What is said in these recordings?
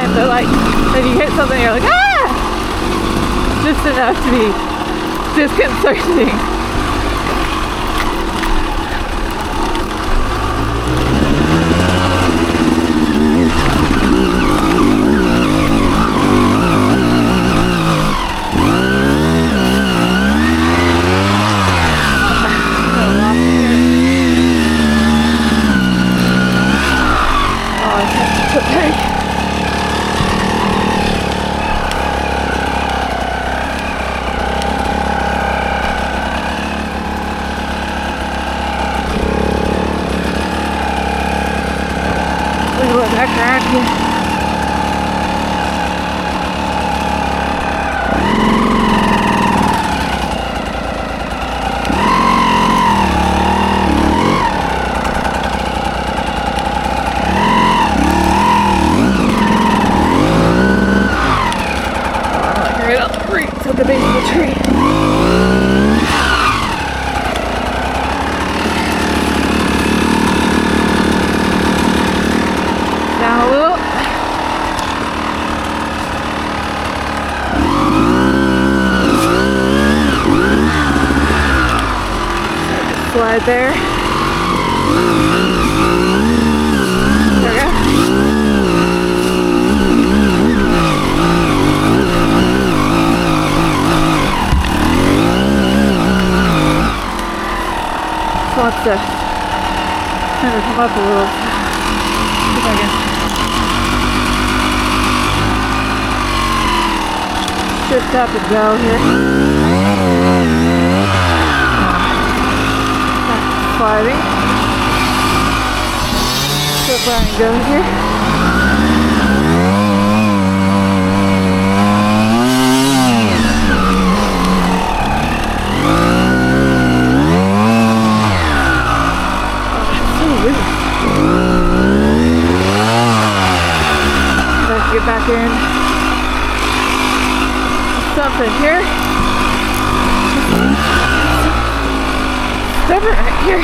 time, but like when you hit something, you're like, ah! Just enough to be disconcerting. At the base of the tree. Down a little. Slide there. There we go. Wants to kind of come up a little. See if I can shift up and go here. Sliding. Flip around and go here. Let's get back in. Something here. Stubborn right here.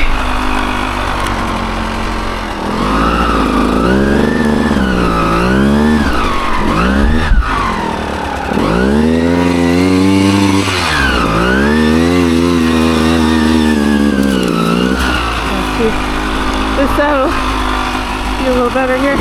Let's see. This saddle. Be a little better here.